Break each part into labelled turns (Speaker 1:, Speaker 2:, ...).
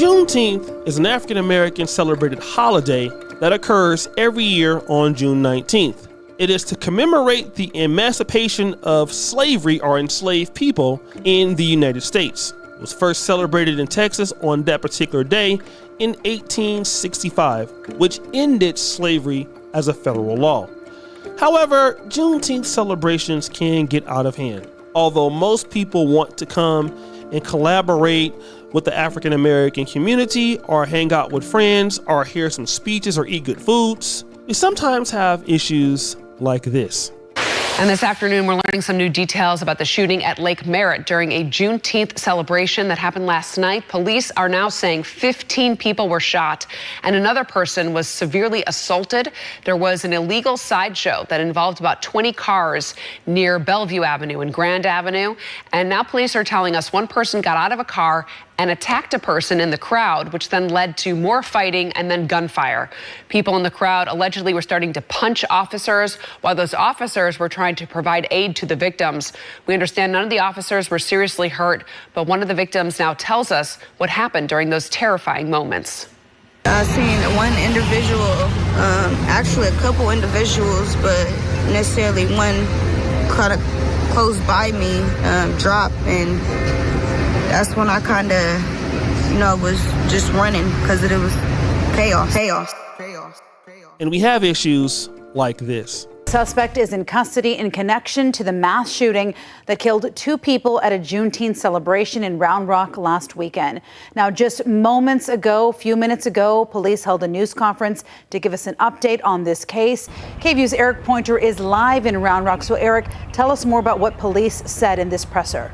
Speaker 1: Juneteenth is an African-American celebrated holiday that occurs every year on June 19th. It is to commemorate the emancipation of slavery or enslaved people in the United States. It was first celebrated in Texas on that particular day in 1865, which ended slavery as a federal law. However, Juneteenth celebrations can get out of hand. Although most people want to come and collaborate with the African American community or hang out with friends or hear some speeches or eat good foods, we sometimes have issues like this.
Speaker 2: And this afternoon, we're learning some new details about the shooting at Lake Merritt during a Juneteenth celebration that happened last night. Police are now saying 15 people were shot and another person was severely assaulted. There was an illegal sideshow that involved about 20 cars near Bellevue Avenue and Grand Avenue. And now police are telling us one person got out of a car and attacked a person in the crowd, which then led to more fighting and then gunfire. People in the crowd allegedly were starting to punch officers while those officers were trying to provide aid to the victims. We understand none of the officers were seriously hurt, but one of the victims now tells us what happened during those terrifying moments.
Speaker 3: I seen one individual, actually a couple individuals, but necessarily one kind of close by me drop, and that's when I kind of, was just running because it was chaos.
Speaker 1: And we have issues like this.
Speaker 4: Suspect is in custody in connection to the mass shooting that killed 2 people at a Juneteenth celebration in Round Rock last weekend. Now, just a few minutes ago, police held a news conference to give us an update on this case. KVUE's Eric Pointer is live in Round Rock. So, Eric, tell us more about what police said in this presser.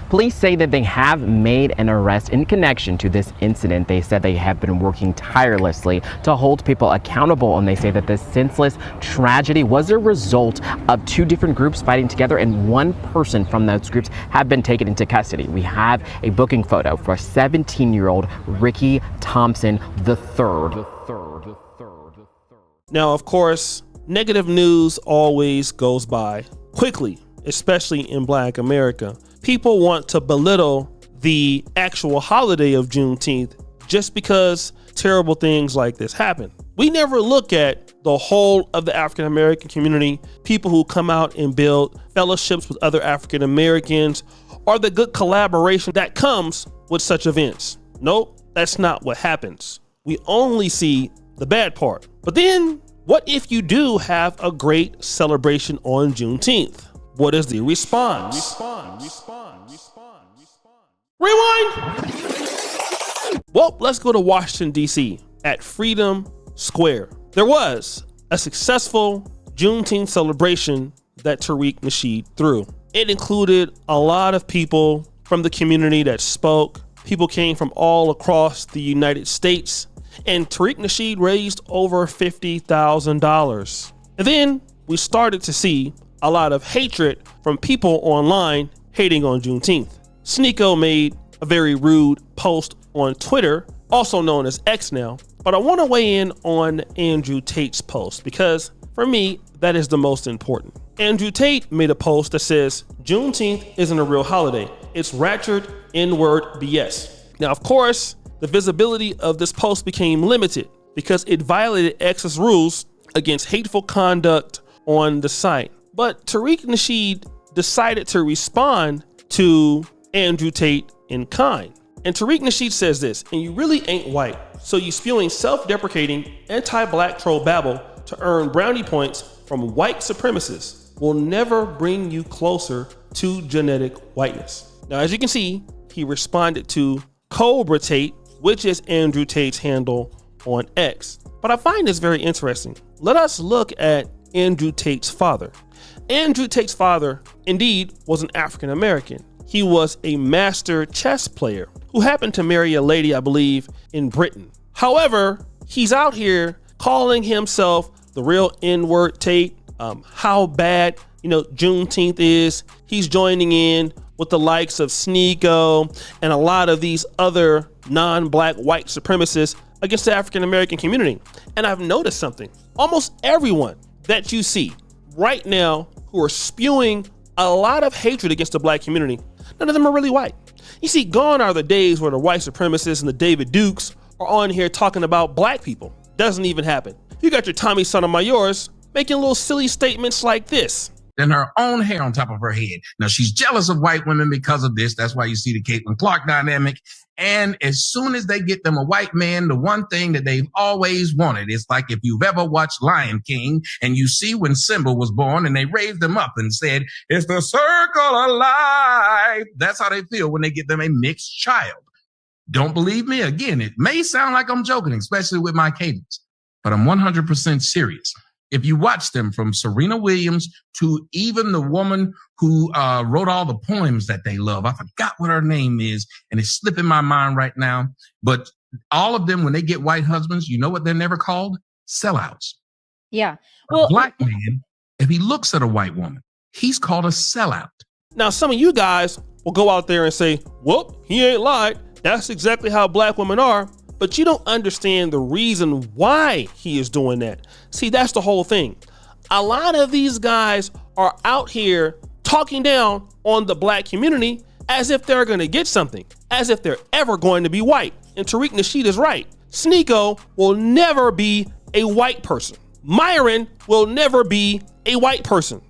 Speaker 5: Police say that they have made an arrest in connection to this incident. They said they have been working tirelessly to hold people accountable, and they say that this senseless tragedy was a result of 2 different groups fighting together, and one person from those groups have been taken into custody. We have a booking photo for 17-year-old Ricky Thompson III.
Speaker 1: Now, of course, negative news always goes by quickly, especially in Black America. People want to belittle the actual holiday of Juneteenth just because terrible things like this happen. We never look at the whole of the African American community, people who come out and build fellowships with other African Americans, or the good collaboration that comes with such events. Nope, that's not what happens. We only see the bad part. But then, what if you do have a great celebration on Juneteenth? What is the response? Rewind! Well, let's go to Washington, D.C. at Freedom Square. There was a successful Juneteenth celebration that Tariq Nasheed threw. It included a lot of people from the community that spoke. People came from all across the United States, and Tariq Nasheed raised over $50,000. And then we started to see a lot of hatred from people online hating on Juneteenth. Sneeko made a very rude post on Twitter, also known as X now, but I want to weigh in on Andrew Tate's post because for me, that is the most important. Andrew Tate made a post that says, Juneteenth isn't a real holiday. It's ratchet N-word BS. Now, of course, the visibility of this post became limited because it violated X's rules against hateful conduct on the site. But Tariq Nasheed decided to respond to Andrew Tate in kind. And Tariq Nasheed says this, and you really ain't white, so you spewing self-deprecating, anti-black troll babble to earn brownie points from white supremacists will never bring you closer to genetic whiteness. Now, as you can see, he responded to Cobra Tate, which is Andrew Tate's handle on X. But I find this very interesting. Let us look at Andrew Tate's father. Andrew Tate's father, indeed, was an African American. He was a master chess player who happened to marry a lady, I believe, in Britain. However, he's out here calling himself the real N-word Tate, how bad, Juneteenth is. He's joining in with the likes of Sneeko and a lot of these other non-black white supremacists against the African American community. And I've noticed something. Almost everyone that you see right now who are spewing a lot of hatred against the black community, none of them are really white. You see, gone are the days where the white supremacists and the David Dukes are on here talking about black people. Doesn't even happen. You got your Tommy Sotomayor's making little silly statements like this.
Speaker 6: Than her own hair on top of her head. Now, she's jealous of white women because of this. That's why you see the Caitlin Clark dynamic. And as soon as they get them a white man, the one thing that they've always wanted is like if you've ever watched Lion King and you see when Simba was born and they raised him up and said, it's the circle of life. That's how they feel when they get them a mixed child. Don't believe me? Again, it may sound like I'm joking, especially with my cadence, but I'm 100% serious. If you watch them from Serena Williams to even the woman who wrote all the poems that they love, I forgot what her name is, and it's slipping my mind right now. But all of them, when they get white husbands, you know what they're never called? Sellouts.
Speaker 7: Yeah. Well,
Speaker 6: a black man, if he looks at a white woman, he's called a sellout.
Speaker 1: Now, some of you guys will go out there and say, well, he ain't lied. That's exactly how black women are. But you don't understand the reason why he is doing that. See, that's the whole thing. A lot of these guys are out here talking down on the black community as if they're going to get something, as if they're ever going to be white. And Tariq Nasheed is right. Sneeko will never be a white person. Myron will never be a white person.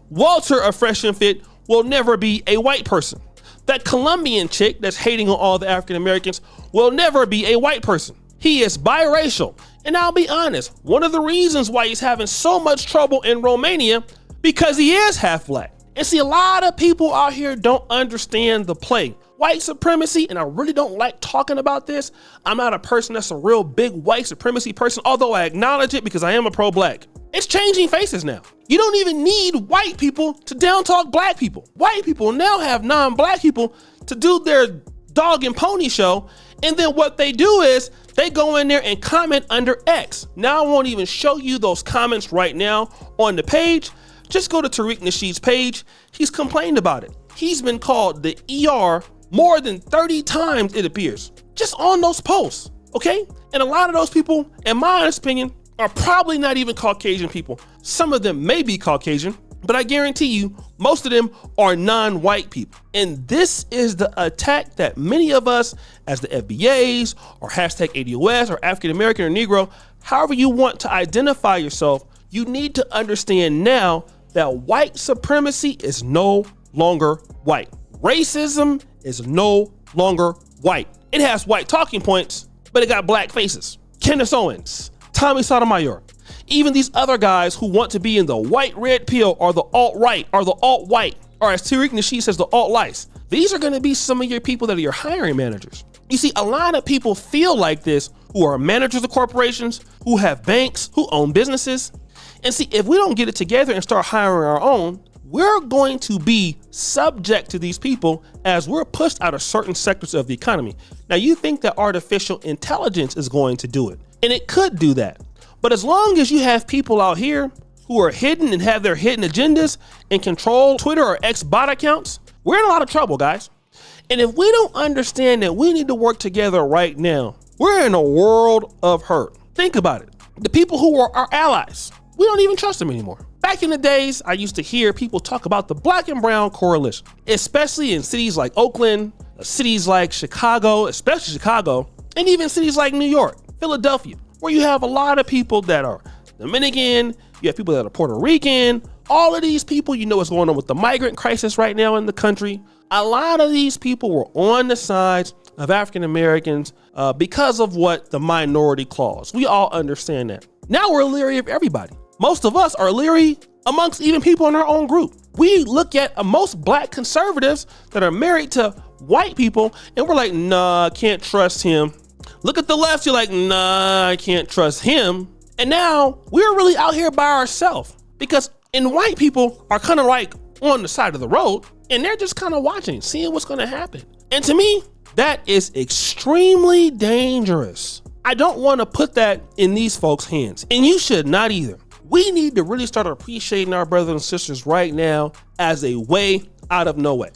Speaker 1: Walter of Fresh and Fit will never be a white person. That Colombian chick that's hating on all the African Americans will never be a white person. He is biracial. And I'll be honest, one of the reasons why he's having so much trouble in Romania, because he is half black. And see, a lot of people out here don't understand the play. White supremacy, and I really don't like talking about this. I'm not a person that's a real big white supremacy person, although I acknowledge it because I am a pro-black. It's changing faces now. You don't even need white people to down talk black people. White people now have non-black people to do their dog and pony show. And then what they do is they go in there and comment under X. Now I won't even show you those comments right now on the page. Just go to Tariq Nasheed's page. He's complained about it. He's been called the ER more than 30 times, it appears, just on those posts, okay? And a lot of those people, in my opinion, are probably not even Caucasian people. Some of them may be Caucasian, but I guarantee you, most of them are non-white people. And this is the attack that many of us, as the FBAs, or hashtag ADOS, or African American or Negro, however you want to identify yourself, you need to understand now that white supremacy is no longer white. Racism is no longer white. It has white talking points, but it got black faces. Kenneth Owens, Tommy Sotomayor, even these other guys who want to be in the white red pill or the alt-right or the alt-white, or as Tariq Nasheed says, the alt-lice. These are going to be some of your people that are your hiring managers. You see, a lot of people feel like this who are managers of corporations, who have banks, who own businesses. And see, if we don't get it together and start hiring our own, we're going to be subject to these people as we're pushed out of certain sectors of the economy. Now, you think that artificial intelligence is going to do it, and it could do that. But as long as you have people out here who are hidden and have their hidden agendas and control Twitter or X bot accounts, we're in a lot of trouble, guys. And if we don't understand that we need to work together right now, we're in a world of hurt. Think about it. The people who are our allies, we don't even trust them anymore. Back in the days, I used to hear people talk about the Black and Brown Coalition, especially in cities like Oakland, cities like Chicago, especially Chicago, and even cities like New York, Philadelphia, where you have a lot of people that are Dominican, you have people that are Puerto Rican, all of these people, you know what's going on with the migrant crisis right now in the country. A lot of these people were on the sides of African Americans because of what the minority clause. We all understand that. Now we're leery of everybody. Most of us are leery amongst even people in our own group. We look at most black conservatives that are married to white people and we're like, nah, I can't trust him. Look at the left, you're like, nah, I can't trust him. And now we're really out here by ourselves because white people are kind of like on the side of the road and they're just kind of watching, seeing what's going to happen. And to me, that is extremely dangerous. I don't want to put that in these folks' hands, and you should not either. We need to really start appreciating our brothers and sisters right now as a way out of no way.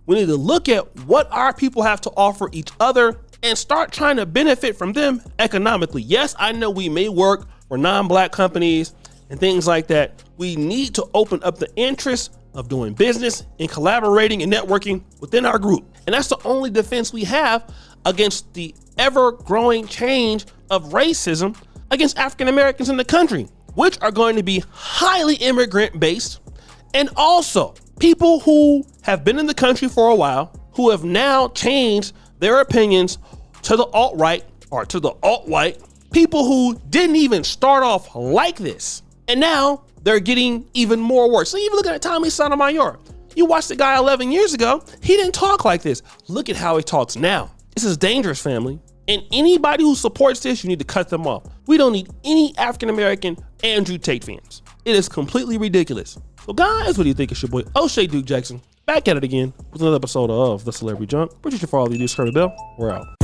Speaker 1: We need to look at what our people have to offer each other and start trying to benefit from them economically. Yes, I know we may work for non-black companies and things like that. We need to open up the interest of doing business and collaborating and networking within our group. And that's the only defense we have against the ever-growing change of racism against African Americans in the country, which are going to be highly immigrant-based, and also people who have been in the country for a while, who have now changed their opinions to the alt-right or to the alt-white, people who didn't even start off like this. And now they're getting even more worse. So even look at Tommy Sotomayor. You watched the guy 11 years ago, he didn't talk like this. Look at how he talks now. This is dangerous, family. And anybody who supports this, you need to cut them off. We don't need any African-American Andrew Tate fans. It is completely ridiculous. So guys, what do you think? It's your boy, O'Shea Duke Jackson, back at it again with another episode of The Celebrity Junk. Producer for all of you, Curry Bell. We're out.